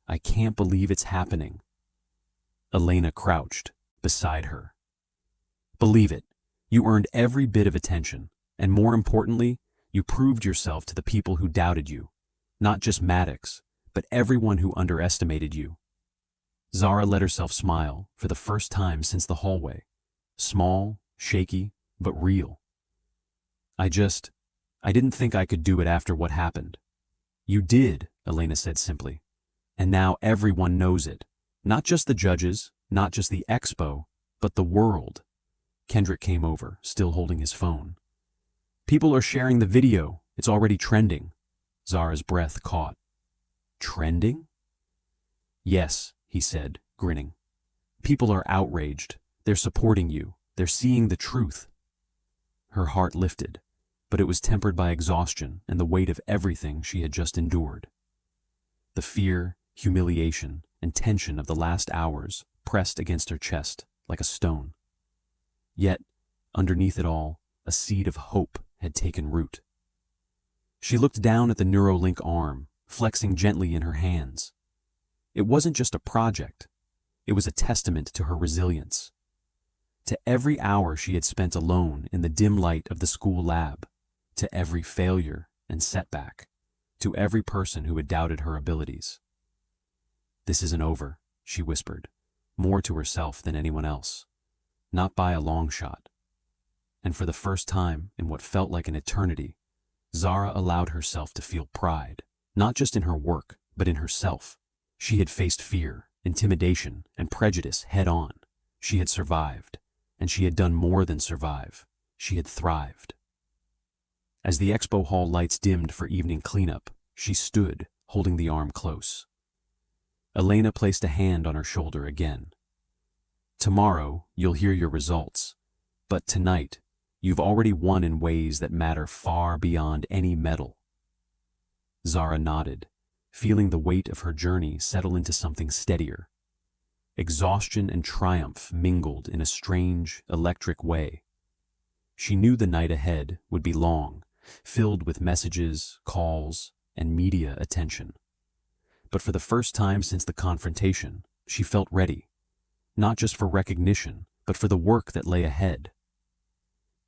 "I can't believe it's happening." Elena crouched beside her. "Believe it. You earned every bit of attention, and more importantly, you proved yourself to the people who doubted you. Not just Maddox, but everyone who underestimated you." Zara let herself smile for the first time since the hallway. Small, shaky, but real. I didn't think I could do it after what happened." "You did," Elena said simply. "And now everyone knows it. Not just the judges, not just the expo, but the world." Kendrick came over, still holding his phone. "People are sharing the video. It's already trending." Zara's breath caught. "Trending?" "Yes," he said, grinning. "People are outraged. They're supporting you. They're seeing the truth." Her heart lifted, but it was tempered by exhaustion and the weight of everything she had just endured. The fear, humiliation, and tension of the last hours pressed against her chest like a stone. Yet, underneath it all, a seed of hope had taken root. She looked down at the Neuralink arm, flexing gently in her hands. It wasn't just a project. It was a testament to her resilience. To every hour she had spent alone in the dim light of the school lab, to every failure and setback, to every person who had doubted her abilities. "This isn't over," she whispered, more to herself than anyone else. Not by a long shot. And for the first time in what felt like an eternity, Zara allowed herself to feel pride, not just in her work, but in herself. She had faced fear, intimidation, and prejudice head-on. She had survived, and she had done more than survive. She had thrived. As the expo hall lights dimmed for evening cleanup, she stood, holding the arm close. Elena placed a hand on her shoulder again. "Tomorrow, you'll hear your results, but tonight, you've already won in ways that matter far beyond any medal." Zara nodded, feeling the weight of her journey settle into something steadier. Exhaustion and triumph mingled in a strange, electric way. She knew the night ahead would be long, filled with messages, calls, and media attention. But for the first time since the confrontation, she felt ready, not just for recognition, but for the work that lay ahead.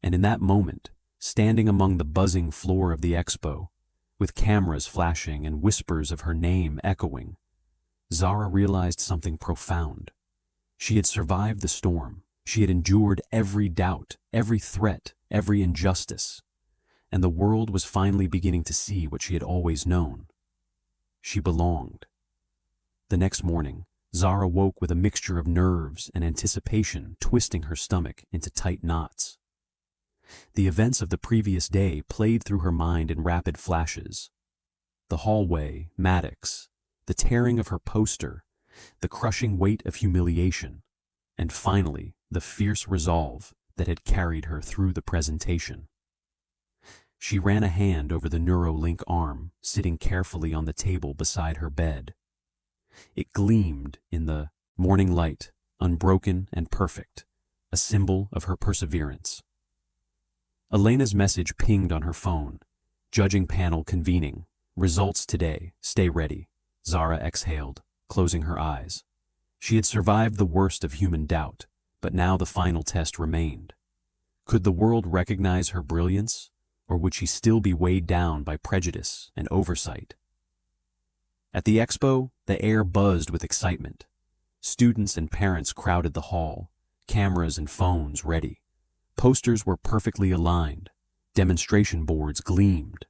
And in that moment, standing among the buzzing floor of the expo, with cameras flashing and whispers of her name echoing, Zara realized something profound. She had survived the storm. She had endured every doubt, every threat, every injustice. And the world was finally beginning to see what she had always known. She belonged. The next morning, Zara woke with a mixture of nerves and anticipation twisting her stomach into tight knots. The events of the previous day played through her mind in rapid flashes. The hallway, Maddox, the tearing of her poster, the crushing weight of humiliation, and finally, the fierce resolve that had carried her through the presentation. She ran a hand over the Neuralink arm, sitting carefully on the table beside her bed. It gleamed in the morning light, unbroken and perfect, a symbol of her perseverance. Elena's message pinged on her phone. "Judging panel convening. Results today. Stay ready." Zara exhaled, closing her eyes. She had survived the worst of human doubt, but now the final test remained. Could the world recognize her brilliance, or would she still be weighed down by prejudice and oversight? At the expo, the air buzzed with excitement. Students and parents crowded the hall, cameras and phones ready. Posters were perfectly aligned. Demonstration boards gleamed.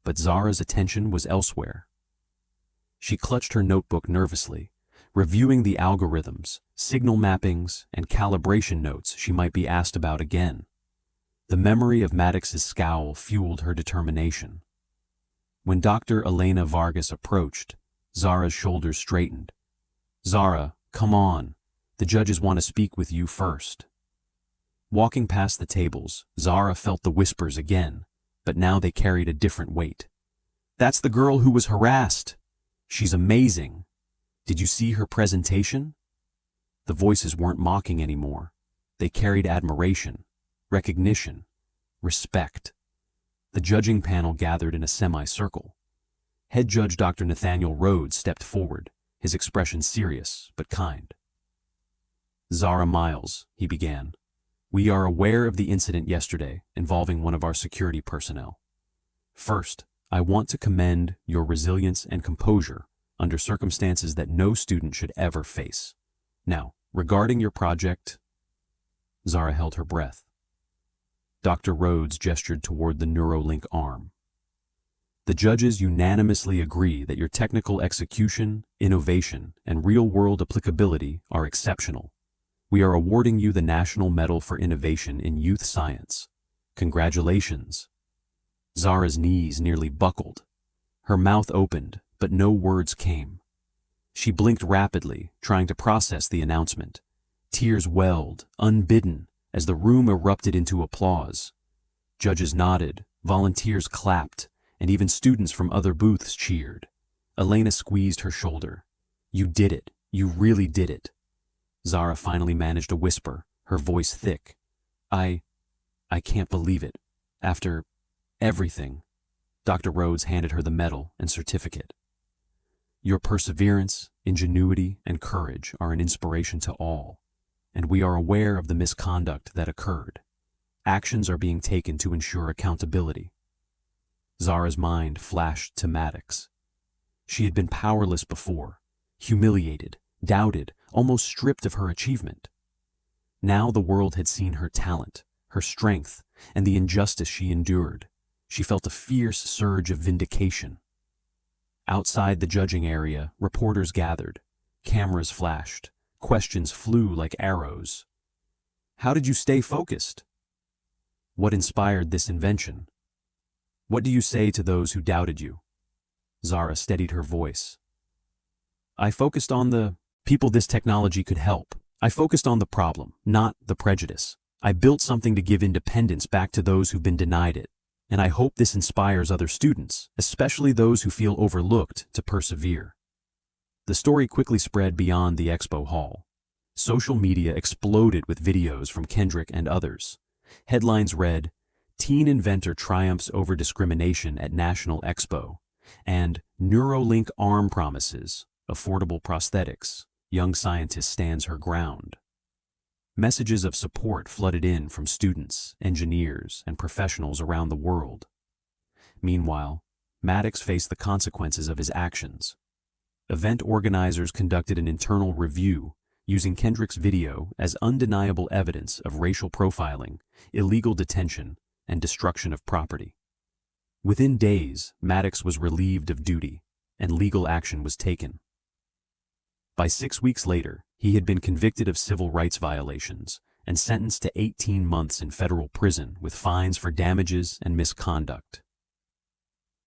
But Zara's attention was elsewhere. She clutched her notebook nervously, reviewing the algorithms, signal mappings, and calibration notes she might be asked about again. The memory of Maddox's scowl fueled her determination. When Dr. Elena Vargas approached, Zara's shoulders straightened. "Zara, come on. The judges want to speak with you first." Walking past the tables, Zara felt the whispers again, but now they carried a different weight. "That's the girl who was harassed." She's amazing. Did you see her presentation? The voices weren't mocking anymore. They carried admiration, recognition, respect. The judging panel gathered in a semicircle. Head judge Dr. Nathaniel Rhodes stepped forward, his expression serious but kind. Zara Miles, he began, we are aware of the incident yesterday involving one of our security personnel. First, I want to commend your resilience and composure under circumstances that no student should ever face. Now, regarding your project, Zara held her breath. Dr. Rhodes gestured toward the Neuralink arm. The judges unanimously agree that your technical execution, innovation, and real-world applicability are exceptional. We are awarding you the National Medal for Innovation in Youth Science. Congratulations. Zara's knees nearly buckled. Her mouth opened, but no words came. She blinked rapidly, trying to process the announcement. Tears welled, unbidden, as the room erupted into applause. Judges nodded, volunteers clapped, and even students from other booths cheered. Elena squeezed her shoulder. You did it. You really did it. Zara finally managed a whisper, her voice thick. I can't believe it. After everything. Dr. Rhodes handed her the medal and certificate. Your perseverance, ingenuity, and courage are an inspiration to all, and we are aware of the misconduct that occurred. Actions are being taken to ensure accountability. Zara's mind flashed to Maddox. She had been powerless before, humiliated, doubted, almost stripped of her achievement. Now the world had seen her talent, her strength, and the injustice she endured. She felt a fierce surge of vindication. Outside the judging area, reporters gathered. Cameras flashed. Questions flew like arrows. How did you stay focused? What inspired this invention? What do you say to those who doubted you? Zara steadied her voice. I focused on the people this technology could help. I focused on the problem, not the prejudice. I built something to give independence back to those who've been denied it. And I hope this inspires other students, especially those who feel overlooked, to persevere. The story quickly spread beyond the expo hall. Social media exploded with videos from Kendrick and others. Headlines read, Teen Inventor Triumphs Over Discrimination at National Expo, and Neuralink Arm Promises, Affordable Prosthetics, Young Scientist Stands Her Ground. Messages of support flooded in from students, engineers, and professionals around the world. Meanwhile, Maddox faced the consequences of his actions. Event organizers conducted an internal review, using Kendrick's video as undeniable evidence of racial profiling, illegal detention, and destruction of property. Within days, Maddox was relieved of duty, and legal action was taken. By 6 weeks later, he had been convicted of civil rights violations and sentenced to 18 months in federal prison with fines for damages and misconduct.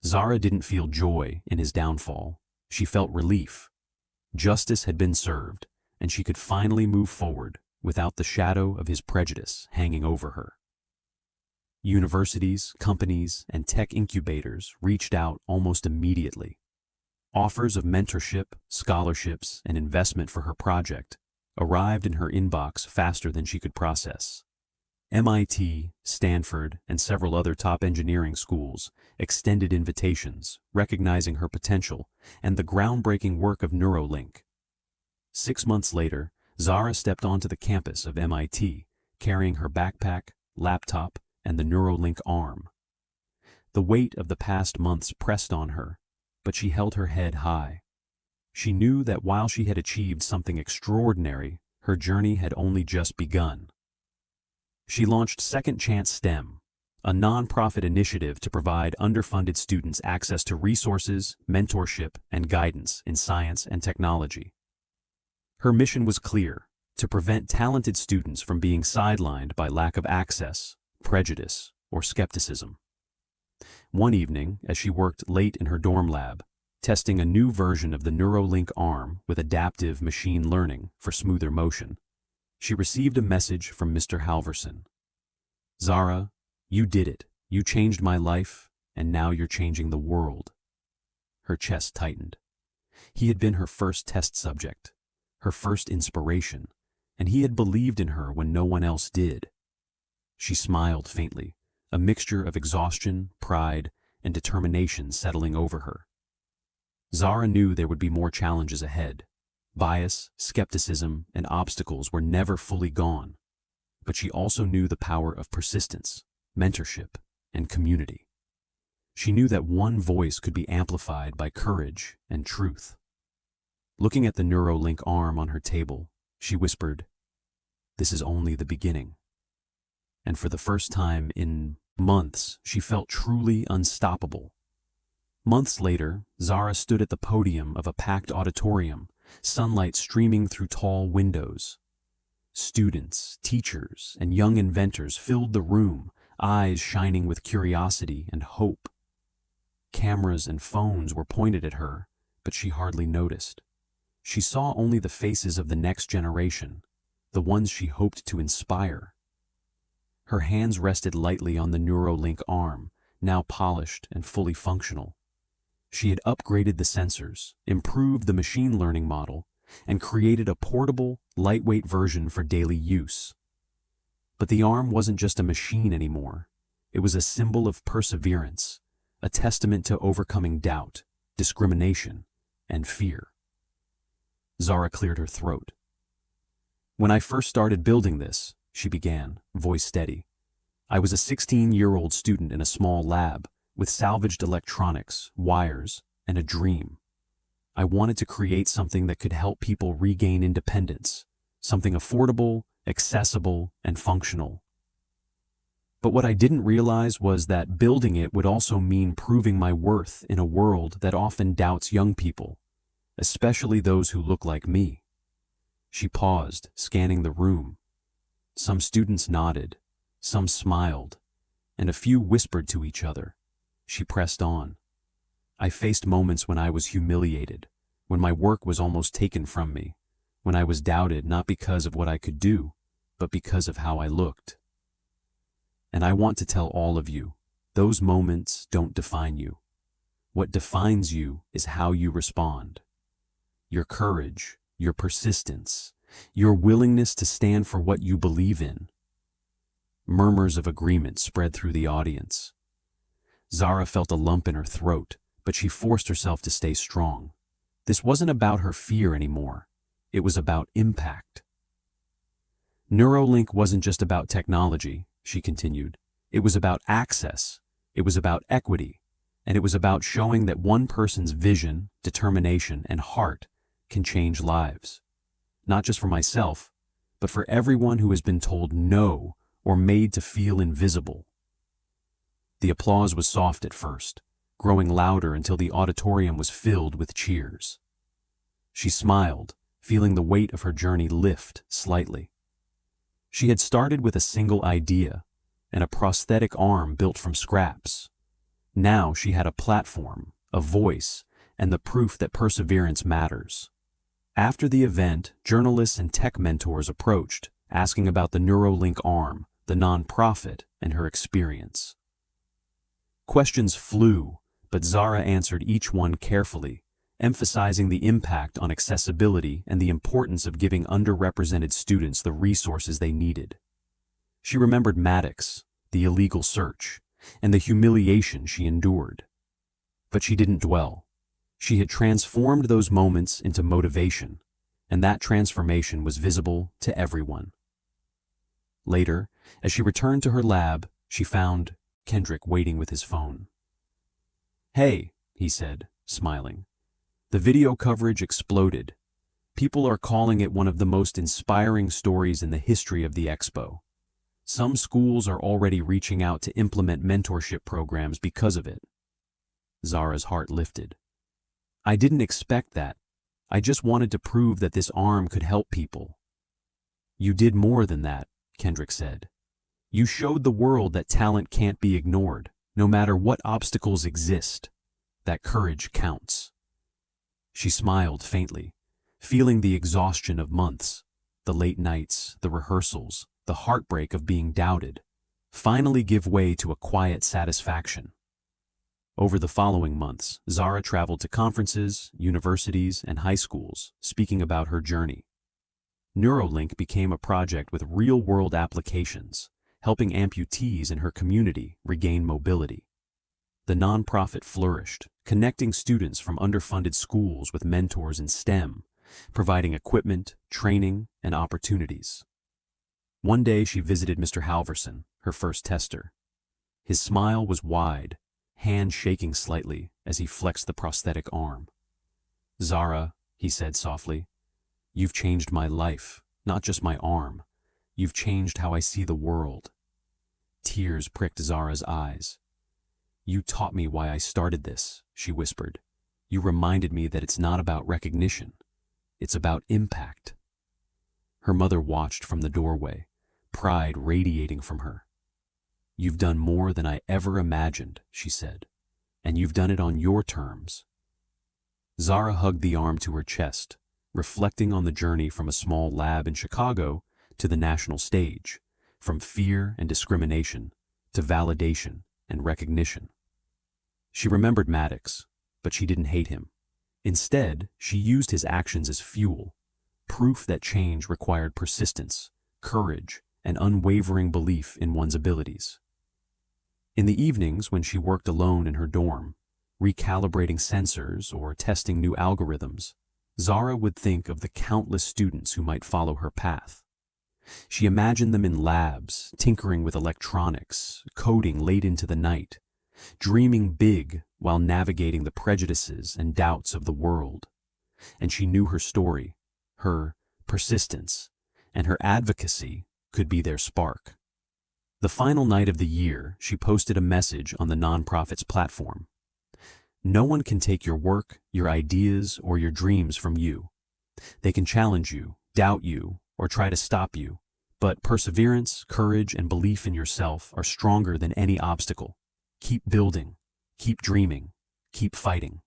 Zara didn't feel joy in his downfall. She felt relief. Justice had been served, and she could finally move forward without the shadow of his prejudice hanging over her. Universities, companies, and tech incubators reached out almost immediately. Offers of mentorship, scholarships, and investment for her project arrived in her inbox faster than she could process. MIT, Stanford, and several other top engineering schools extended invitations, recognizing her potential and the groundbreaking work of Neuralink. 6 months later, Zara stepped onto the campus of MIT, carrying her backpack, laptop, and the Neuralink arm. The weight of the past months pressed on her, but she held her head high. She knew that while she had achieved something extraordinary, her journey had only just begun. She launched Second Chance STEM, a nonprofit initiative to provide underfunded students access to resources, mentorship, and guidance in science and technology. Her mission was clear: to prevent talented students from being sidelined by lack of access, prejudice, or skepticism. One evening, as she worked late in her dorm lab, testing a new version of the Neuralink arm with adaptive machine learning for smoother motion, she received a message from Mr. Halverson. Zara, you did it. You changed my life, and now you're changing the world. Her chest tightened. He had been her first test subject, her first inspiration, and he had believed in her when no one else did. She smiled faintly, a mixture of exhaustion, pride, and determination settling over her. Zara knew there would be more challenges ahead. Bias, skepticism, and obstacles were never fully gone. But she also knew the power of persistence, mentorship, and community. She knew that one voice could be amplified by courage and truth. Looking at the Neuralink arm on her table, she whispered, "This is only the beginning." And for the first time in months, she felt truly unstoppable. Months later, Zara stood at the podium of a packed auditorium, sunlight streaming through tall windows. Students, teachers, and young inventors filled the room, eyes shining with curiosity and hope. Cameras and phones were pointed at her, but she hardly noticed. She saw only the faces of the next generation, the ones she hoped to inspire. Her hands rested lightly on the Neuralink arm, now polished and fully functional. She had upgraded the sensors, improved the machine learning model, and created a portable, lightweight version for daily use. But the arm wasn't just a machine anymore. It was a symbol of perseverance, a testament to overcoming doubt, discrimination, and fear. Zara cleared her throat. "When I first started building this," she began, voice steady, "I was a 16-year-old student in a small lab with salvaged electronics, wires, and a dream. I wanted to create something that could help people regain independence, something affordable, accessible, and functional. But what I didn't realize was that building it would also mean proving my worth in a world that often doubts young people, especially those who look like me." She paused, scanning the room. Some students nodded, some smiled, and a few whispered to each other. She pressed on. "I faced moments when I was humiliated, when my work was almost taken from me, when I was doubted not because of what I could do, but because of how I looked. And I want to tell all of you, those moments don't define you. What defines you is how you respond. Your courage, your persistence, your willingness to stand for what you believe in." Murmurs of agreement spread through the audience. Zara felt a lump in her throat, but she forced herself to stay strong. This wasn't about her fear anymore. It was about impact. "Neuralink wasn't just about technology," she continued. "It was about access. It was about equity. And it was about showing that one person's vision, determination, and heart can change lives. Not just for myself, but for everyone who has been told no or made to feel invisible." The applause was soft at first, growing louder until the auditorium was filled with cheers. She smiled, feeling the weight of her journey lift slightly. She had started with a single idea, and a prosthetic arm built from scraps. Now she had a platform, a voice, and the proof that perseverance matters. After the event, journalists and tech mentors approached, asking about the Neuralink arm, the nonprofit, and her experience. Questions flew, but Zara answered each one carefully, emphasizing the impact on accessibility and the importance of giving underrepresented students the resources they needed. She remembered Maddox, the illegal search, and the humiliation she endured. But she didn't dwell. She had transformed those moments into motivation, and that transformation was visible to everyone. Later, as she returned to her lab, she found Kendrick waiting with his phone. "Hey," he said, smiling. "The video coverage exploded. People are calling it one of the most inspiring stories in the history of the expo. Some schools are already reaching out to implement mentorship programs because of it." Zara's heart lifted. "I didn't expect that. I just wanted to prove that this arm could help people." "You did more than that," Kendrick said. "You showed the world that talent can't be ignored, no matter what obstacles exist. That courage counts." She smiled faintly, feeling the exhaustion of months, the late nights, the rehearsals, the heartbreak of being doubted, finally give way to a quiet satisfaction. Over the following months, Zara traveled to conferences, universities, and high schools, speaking about her journey. Neuralink became a project with real-world applications, helping amputees in her community regain mobility. The nonprofit flourished, connecting students from underfunded schools with mentors in STEM, providing equipment, training, and opportunities. One day she visited Mr. Halverson, her first tester. His smile was wide, hand shaking slightly as he flexed the prosthetic arm. "Zara," he said softly, "you've changed my life, not just my arm. You've changed how I see the world." Tears pricked Zara's eyes. "You taught me why I started this," she whispered. "You reminded me that it's not about recognition. It's about impact." Her mother watched from the doorway, pride radiating from her. "You've done more than I ever imagined," she said, "and you've done it on your terms." Zara hugged the arm to her chest, reflecting on the journey from a small lab in Chicago to the national stage, from fear and discrimination to validation and recognition. She remembered Maddox, but she didn't hate him. Instead, she used his actions as fuel, proof that change required persistence, courage, and unwavering belief in one's abilities. In the evenings when she worked alone in her dorm, recalibrating sensors or testing new algorithms, Zara would think of the countless students who might follow her path. She imagined them in labs, tinkering with electronics, coding late into the night, dreaming big while navigating the prejudices and doubts of the world. And she knew her story, her persistence, and her advocacy could be their spark. The final night of the year, she posted a message on the nonprofit's platform. "No one can take your work, your ideas, or your dreams from you. They can challenge you, doubt you, or try to stop you, but perseverance, courage, and belief in yourself are stronger than any obstacle. Keep building, keep dreaming, keep fighting."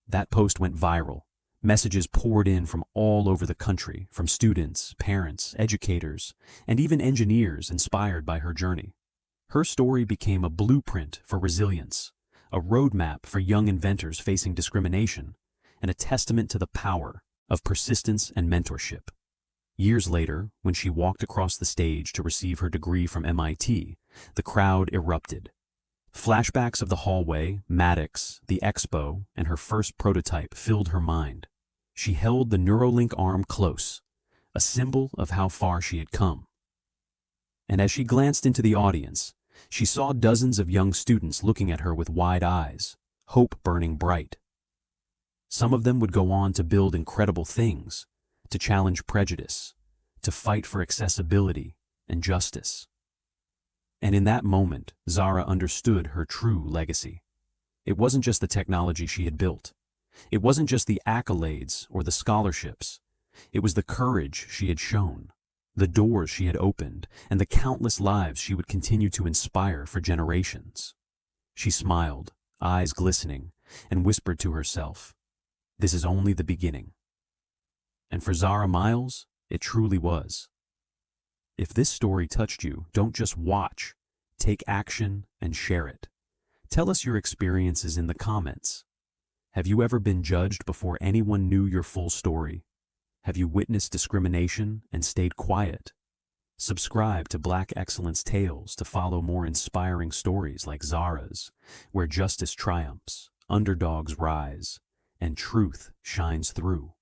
That post went viral. Messages poured in from all over the country, from students, parents, educators, and even engineers inspired by her journey. Her story became a blueprint for resilience, a roadmap for young inventors facing discrimination, and a testament to the power of persistence and mentorship. Years later, when she walked across the stage to receive her degree from MIT, the crowd erupted. Flashbacks of the hallway, Maddox, the expo, and her first prototype filled her mind. She held the Neuralink arm close, a symbol of how far she had come. And as she glanced into the audience, she saw dozens of young students looking at her with wide eyes, hope burning bright. Some of them would go on to build incredible things, to challenge prejudice, to fight for accessibility and justice. And in that moment, Zara understood her true legacy. It wasn't just the technology she had built. It wasn't just the accolades or the scholarships. It was the courage she had shown, the doors she had opened, and the countless lives she would continue to inspire for generations. She smiled, eyes glistening, and whispered to herself, "This is only the beginning." And for Zara Miles, it truly was. If this story touched you, don't just watch. Take action and share it. Tell us your experiences in the comments. Have you ever been judged before anyone knew your full story? Have you witnessed discrimination and stayed quiet? Subscribe to Black Excellence Tales to follow more inspiring stories like Zara's, where justice triumphs, underdogs rise, and truth shines through.